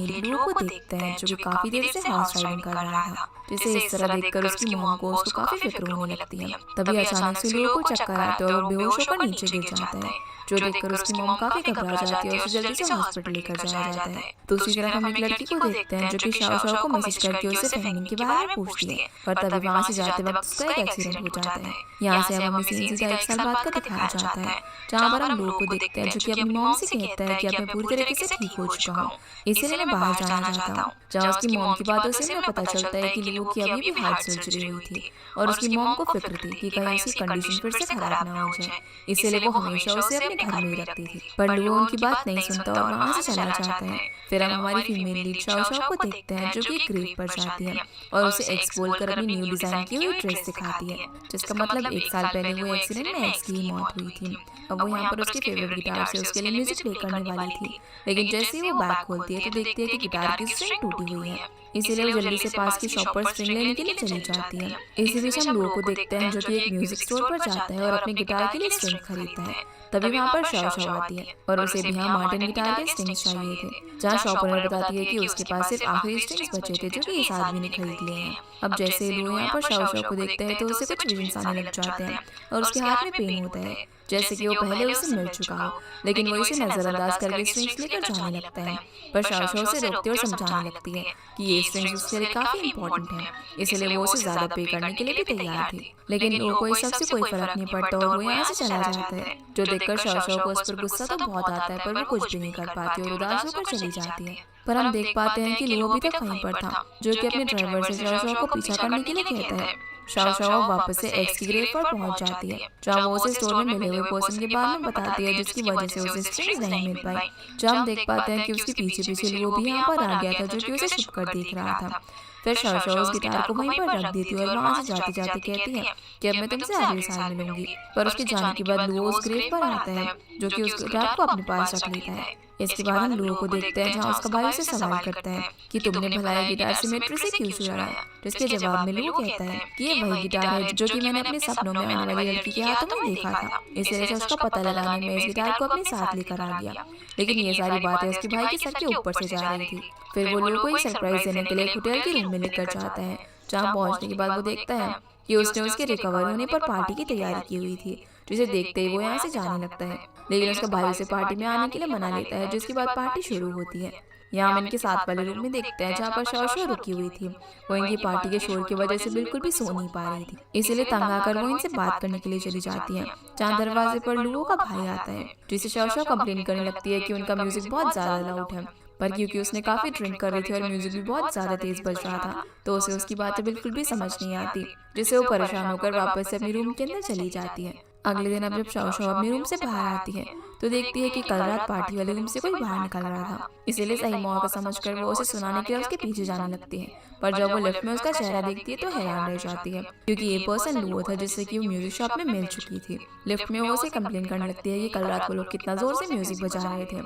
Luo को देखते हैं जो कि काफी देर से हॉर्स राइडिंग कर रहा था। जिसे इस तरह देखकर उसकी मॉम को उसको काफी फिक्र होने लगती है। तभी अचानक से लुओ को चक्कर आता है और बेहोश होकर नीचे गिर जाता है, जो देखकर उसकी मॉम काफी घबरा जाती है और उसे जल्दी से हॉस्पिटल लेकर जाया जाता है। दूसरी तरफ हम एक लड़की को देखते हैं जो कि शाओ शाओ को मैसेज करके उससे फेंगनिंग के बारे में पूछती है, पर तभी वहाँ से जाते वक्त उसका एक एक्सीडेंट हो जाता है। यहाँ से अब हमें सीन सीधा 1 साल बाद का दिखाया जाता है, जहाँ पर हम लुओ को देखते हैं जो कि अपनी मॉम से कहता है कि अब मैं पूरी तरीके से ठीक हो चुका हूँ, इसलिए मैं बाहर जाना चाहता हूँ। जहाँ उसकी मॉम की बातों से हमें पता चलता है कि लुओ की अभी भी हार्ट सर्जरी हुई थी और उसकी मॉम को फिक्र थी कि कहीं उसकी कंडीशन फिर से खराब ना हो जाए, इसलिए वो हमेशा उसे अपने घर में ही रखती थी। पर लुओ उनकी बात नहीं सुनता और वहाँ से चला जाता है। फिर हम हमारी फीमेल लीड शाओ शाओ को देखते हैं जो कि एक ग्रेव पर जाती है और उसे एक्स बोलकर अपनी न्यू डिजाइन की हुई ड्रेस दिखाती है, जिसका मतलब 1 साल पहले हुए एक्सीडेंट में एक्स की मौत हुई थी। अब वो यहाँ पर उसके फेवरेट गिटार से उसके लिए म्यूजिक प्ले करने वाली थी, लेकिन जैसे ही वो बैग खोलती है तो देखती है कि गिटार की स्ट्रिंग टूटी हुई है, इसीलिए वो जल्दी से पास की शॉप पर स्ट्रिंग लेने के लिए चली जाती है। इसी बीच हम लुओ को देखते हैं जो कि एक म्यूजिक स्टोर पर जाता है और अपने गिटार के लिए स्ट्रिंग खरीदता है। तभी वहाँ पर शाओ शाओ आती है और उसे भी यहाँ मार्टिन गिटार के स्ट्रिंग्स चाहिए थे, जहाँ शॉप ओनर बताती है कि उसके पास सिर्फ आखिरी स्ट्रिंग्स बचे थे जो कि इस आदमी ने खरीद लिए हैं। अब जैसे लुओ यहाँ पर शाओ शाओ को देखते हैं तो उसे कुछ विजन्स आने लग जाते हैं और उसके हाथ में पेन होता है, जैसे कि वो पहले उसे मिल चुका हो, लेकिन वो इसे नजरअंदाज करके स्ट्रिंग्स लेकर जाने लगता है। पर शाओ शाओ उसे रोकती और समझाने लगती है कि ये स्ट्रिंग्स उसके लिए काफी इंपॉर्टेंट है, इसलिए वो उसे ज्यादा पे करने के लिए भी तैयार थी। लेकिन लुओ को इस सबसे कोई फर्क नहीं पड़ता और वो यहाँ से चला जाता है, जो देखकर शाओ शाओ को उस पर गुस्सा तो बहुत आता है, पर वो कुछ भी नहीं कर पाती और उदास होकर चली जाती है। पर हम देख पाते हैं कि लुओ अभी तक वहीं पर था, जो कि अपने ड्राइवर से शाओ शाओ को पीछा करने के लिए कहता है। शाओ शाओ वापस से एक्स की ग्रेव पर पहुंच जाती है, जहाँ वो उसे स्टोर में मिले हुए पर्सन के बारे में बताती है जिसकी वजह से उसे स्ट्रिंग्स नहीं मिल पाई। जहाँ हम देख पाते हैं कि उसके पीछे पीछे लुओ भी यहाँ पर आ गया था, जो कि उसे छुप कर देख रहा था। फिर शाओ शाओ उस गिटार को वहीं पर रख देती है और वहाँ से जाते जाते कहती है कि अब मैं तुमसे अगले साल मिलूंगी। पर उसके जाने के बाद लुओ उस ग्रेव पर आता है, जो कि उस गिटार को अपने पास रख लेता है। इसके बाद हम लुओ को देखते हैं जहाँ उसका भाई उसे सवाल करता है कि तुमने भला गिटार सिमेट्री से क्यों चुराया, जिसके जवाब में लुओ कहता है कि ये वही गिटार है जो कि मैंने अपने सपनों में आने वाली लड़की के हाथों में देखा था, इसलिए से उसका पता लगाने में इस गिटार को अपने साथ लेकर आ गया। लेकिन ये सारी बातें उसके भाई के सर के ऊपर से जा रही थी। फिर वो लुओ को एक सरप्राइज देने के लिए एक होटल के रूम में लेकर जाता है, जहाँ पहुंचने के बाद वो देखता है कि उसने उसके रिकवर होने पर पार्टी की तैयारी की हुई थी, जिसे देखते ही वो यहाँ से जाने लगता है। लेकिन उसका भाई उसे पार्टी में आने के लिए मना लेता है, जिसके बाद पार्टी शुरू होती है। यहाँ हम इनके साथ वाले रूम में देखते हैं जहाँ पर शाओ शाओ रुकी हुई थी। वो इनकी पार्टी के शोर की वजह से बिल्कुल भी सो नहीं पा रही थी, इसीलिए तंग आकर वो इनसे बात करने के लिए चली जाती है। जहाँ दरवाजे पर लुओ का भाई आता है, जिसे शाओ शाओ कंप्लेन करने लगती है कि उनका म्यूजिक बहुत ज्यादा लाउड है, पर क्योंकि उसने काफी ड्रिंक कर रही थी और म्यूजिक भी बहुत ज्यादा तेज बज रहा था, तो उसे उसकी बातें बिल्कुल भी समझ नहीं आती, जिससे वो परेशान होकर वापस से अपने रूम के अंदर चली जाती है। अगले दिन अब जब शाओ शाओ अपने रूम से बाहर आती है तो देखती है कि कल रात पार्टी वाले रूम से कोई बाहर निकल रहा था, इसीलिए सही मौका समझकर वो उसे सुनाने के लिए उसके पीछे जाने लगती है। पर जब वो लिफ्ट में उसका चेहरा देखती है तो हैरान रह जाती है, क्योंकि ये पर्सन लुओ था जिससे कि वो म्यूजिक शॉप में मिल चुकी थी। लिफ्ट में वो उसे कंप्लेन करने लगती है कि कल रात वो लोग कितना जोर से म्यूजिक बजा रहे थे,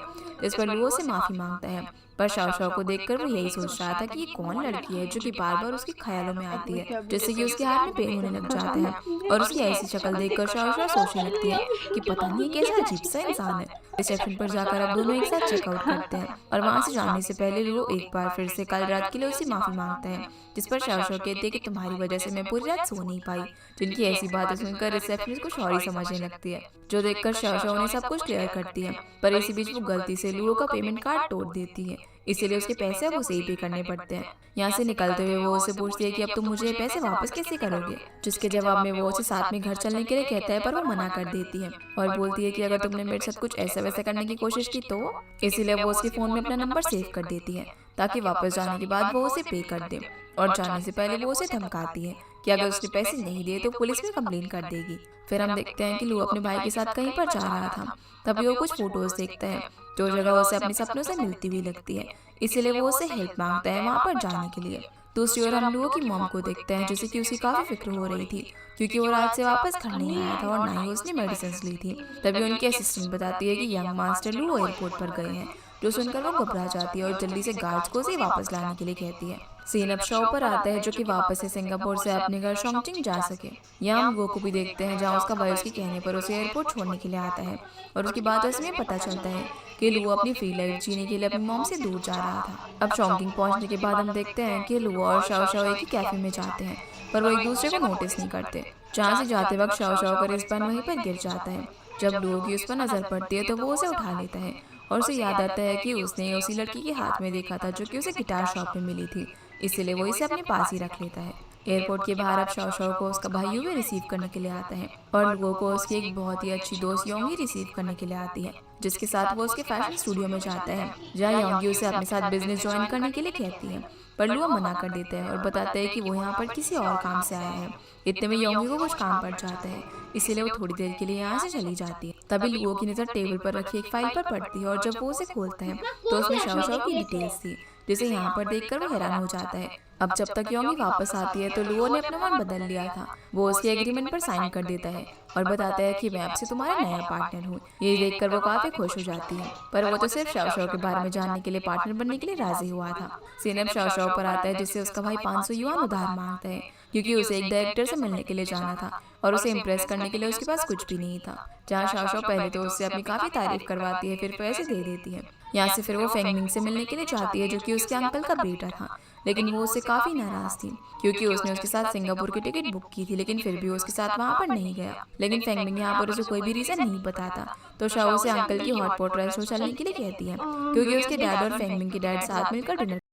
इस पर लुओ से माफी मांगता है। पर शाओ शाओ को देखकर वो यही सोच रहा था कि ये कौन लड़की है जो कि बार बार उसके ख्यालों में आती है, जिससे कि उसके हाथ में पेन होने लग जाता है। और उसकी ऐसी शक्ल देखकर शाओ शाओ सोचने लगती है कि पता नहीं कैसा अजीब सा इंसान है। रिसेप्शन पर जाकर अब दोनों एक साथ चेकआउट करते हैं और वहाँ से जाने से पहले लुओ एक बार फिर से कल रात के लिए उससे माफी मांगता है, जिस पर शाओ शाओ कहती है कि तुम्हारी वजह से मैं पूरी रात सो नहीं पाई। जिनकी ऐसी बातें सुनकर रिसेप्शनिस्ट को सॉरी समझने लगती है, जो देखकर शाओ शाओ उन्हें सब कुछ क्लियर करती है। पर इसी बीच वो गलती से लुओ का पेमेंट कार्ड तोड़ देती है, इसीलिए उसके पैसे अब उसे ही पे करने पड़ते हैं। यहाँ से निकलते हुए वो उसे पूछती है कि अब तुम मुझे पैसे वापस कैसे करोगे, जिसके जवाब में वो उसे साथ में घर चलने के लिए कहता है, पर वो मना कर देती है और बोलती है कि अगर तुमने मेरे साथ कुछ ऐसा वैसा करने की कोशिश की तो। इसीलिए वो उसके फोन में अपना नंबर सेव कर देती है ताकि वापस जाने के बाद वो उसे पे कर दे, और जाने से पहले वो उसे धमकाती है कि अगर उसने पैसे नहीं दिए तो पुलिस में कंप्लेन कर देगी। फिर हम देखते हैं कि लुओ अपने भाई के साथ कहीं पर जा रहा था, तभी वो कुछ फोटोज देखता है जो जगह उसे अपने सपनों से मिलती हुई लगती है, इसीलिए वो उससे हेल्प मांगता है वहाँ पर जाने के लिए। दूसरी ओर हम लुओ की मॉम को देखते हैं, जिसे कि उसे काफी फिक्र हो रही थी, क्योंकि वो रात से वापस घर नहीं आया था और ना ही उसने मेडिसिन ली थी। तभी उनकी असिस्टेंट बताती है कि यंग मास्टर लुओ एयरपोर्ट पर गए हैं, जो सुनकर वो घबरा जाती है और जल्दी से गार्ड्स को उसे वापस लाने के लिए कहती है। सीन अब शो पर आता है जो कि वापस से सिंगापुर से अपने घर शॉन्गचिंग जा सके। यहाँ हम गो को भी देखते हैं जहाँ उसका भाई उसके कहने पर उसे एयरपोर्ट छोड़ने के लिए आता है और उसकी बातों से हमें पता चलता है कि लुओ अपनी फ्री लाइफ जीने के लिए अपनी मॉम से दूर जा रहा था। अब शॉन्गकिंग पहुंचने के बाद हम देखते हैं कि लुओ और शाओ शाओ एक ही कैफे में जाते हैं पर वो एक दूसरे को नोटिस नहीं करते। जहाँ से जाते वक्त शाओ शाओ का रिस्टबैंड वहीं पर गिर जाता है। जब लुओ की उस पर नजर पड़ती है तो वो उसे उठा लेता है और उसे याद आता है कि उसने उसी लड़की के हाथ में देखा था जो कि उसे गिटार शॉप में मिली थी, इसलिए वो इसे अपने पास ही रख लेता है। एयरपोर्ट के बाहर अब शाओ शाओ को उसका भाई यूवी रिसीव करने के लिए आता है और लुओ को उसकी एक बहुत ही अच्छी दोस्त योंगी रिसीव करने के लिए आती है, जिसके साथ वो उसके फैशन स्टूडियो में जाता है जहाँ योंगी उसे अपने साथ बिजनेस ज्वाइन करने के लिए कहती है। पर लुओ मना कर देता है और बताता है कि वो यहाँ पर किसी और काम से आया है। इतने में योंगी को कुछ काम पड़ जाता है, इसीलिए वो थोड़ी देर के लिए यहाँ से चली जाती है। तभी लुओ की नज़र टेबल पर रखी एक फाइल पर पड़ती है और जब वो उसे खोलता है तो उसमें शाओ शाओ की डिटेल्स थी, जिसे यहाँ पर देखकर वो हैरान हो जाता है। अब जब तक योंगी वापस आती है तो लुओ ने अपना मन बदल लिया था। वो उसके एग्रीमेंट पर साइन कर देता है और बताता है कि मैं अब से तुम्हारा नया पार्टनर हूँ। ये देखकर वो काफी खुश हो जाती है, पर वो तो सिर्फ शाओ शाओ के बारे में जानने के लिए पार्टनर बनने के लिए राजी हुआ था। सीन अब शाओ शाओ पर आता है जिससे उसका भाई 500 युआन उधार मांगता है क्योंकि उसे एक डायरेक्टर से मिलने के लिए जाना था और उसे इम्प्रेस करने के लिए उसके पास कुछ भी नहीं था। जहाँ शाओ शाओ पहले तो उससे अपनी काफी तारीफ करवाती है फिर पैसे दे देती है। यहाँ से फिर वो फेंगमिंग से मिलने के लिए जाती है जो कि उसके अंकल का बेटा था, लेकिन वो उससे काफी नाराज थी क्योंकि उसने उसके साथ सिंगापुर की टिकट बुक की थी लेकिन फिर भी उसके साथ वहाँ पर नहीं गया। लेकिन फेंगमिंग यहाँ पर उसे कोई भी रीजन नहीं बताता तो शाओ उसे अंकल की हॉटपॉट रेस्टोरेंट चलने के लिए कहती है क्योंकि उसके डैड और फेंगमिंग के डैड साथ मिलकर डिनर